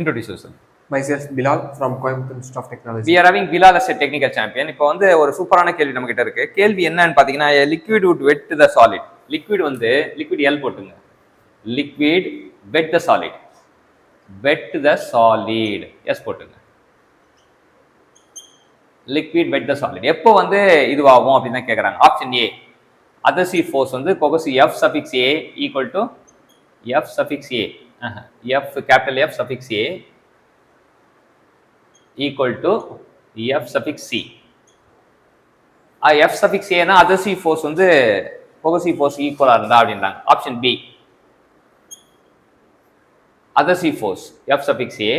Introduce yourself. Myself Bilal from Coimbatore Institute of Technology. We are having Bilal as a technical champion. இப்போ வந்து ஒரு சூப்பரான கேள்வி நம்ம கிட்ட இருக்கு. கேள்வி என்னன்னு பாத்தீங்கன்னா liquid would wet the solid. Liquid வந்து liquid L போட்டுங்க. Liquid wet the solid. Wet the solid. S போட்டுங்க. Liquid wet the solid. எப்போ வந்து இதுவாகும் அப்படின்னு தான் கேட்குறாங்க. ஆப்ஷன் ஏ adhesive force வந்து cohesive F suffix A equal to F suffix A. F capital F suffix A equal to F suffix C. F suffix A னா adhesive force வந்து cohesive force ஈக்குவலா இருந்தா அப்படின்றாங்க. Option B adhesive force F suffix A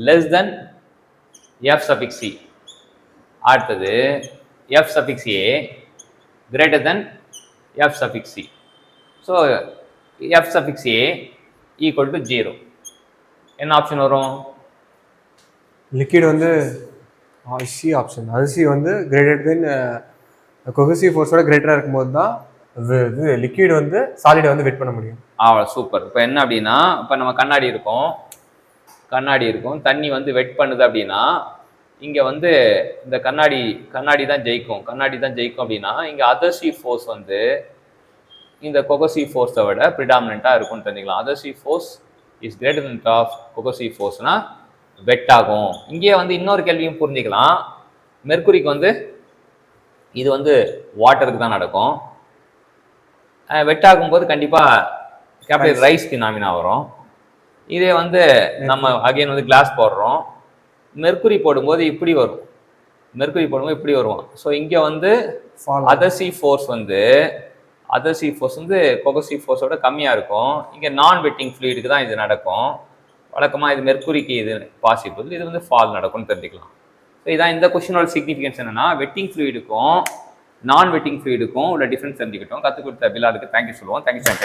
less than F suffix C. அடுத்தது F suffix A greater than F suffix C. So F suffix A equal to 0. என்ன option வரும்? Liquid வந்து C option. adhesive வந்து greater than cohesive forceோட கிரேட்டராக இருக்கும்போது தான் இது liquid வந்து சாலிடை வந்து வெட் பண்ண முடியும். அவ்வளோ சூப்பர். இப்போ என்ன அப்படின்னா இப்போ நம்ம கண்ணாடி இருக்கும் தண்ணி வந்து வெட் பண்ணுது அப்படின்னா இங்கே வந்து இந்த கண்ணாடி தான் ஜெயிக்கும் அப்படின்னா இங்கே adhesive force வந்து இந்த cohesive force-ஐ விட ப்ரிடாமினண்ட்டாக இருக்கும்னு தெரிஞ்சுக்கலாம். adhesive force is greater than of cohesive force-னா வெட் ஆகும். இங்கே வந்து இன்னொரு கேள்வியும் புரிஞ்சுக்கலாம். மெர்க்குரிக்கு வந்து இது வந்து வாட்டருக்கு தான் நடக்கும். வெட் ஆகும்போது கண்டிப்பாக கேபிட்டல் ரைஸ் ஃபினாமினா வரும். இதே வந்து நம்ம அகைன் வந்து கிளாஸ் போடுறோம். மெர்க்குரி போடும்போது இப்படி வரும். ஸோ இங்கே வந்து adhesive force வந்து cohesive force-ஓட கம்மியாக இருக்கும். இங்கே நான் வெட்டிங் ஃப்ளூயிடுக்கு தான் இது நடக்கும். வழக்கமாக இது மெர்க்குரிக்கு இது பாசிபிள், இது வந்து ஃபால் நடக்கும்னு தெரிஞ்சுக்கலாம். ஸோ இதான் இந்த கொஸ்டினோட சிக்னிஃபிகன்ஸ் என்னன்னா வெட்டிங் ஃப்ளூயிடுக்கும் நான் வெட்டிங் ஃப்ளூயிடுக்கும் உள்ள டிஃப்ரென்ஸ் தெரிஞ்சுக்கிட்டோம். கற்றுக் கொடுத்த பிலாலுக்கு தேங்க்யூ சொல்லுவோம். Thank you sir.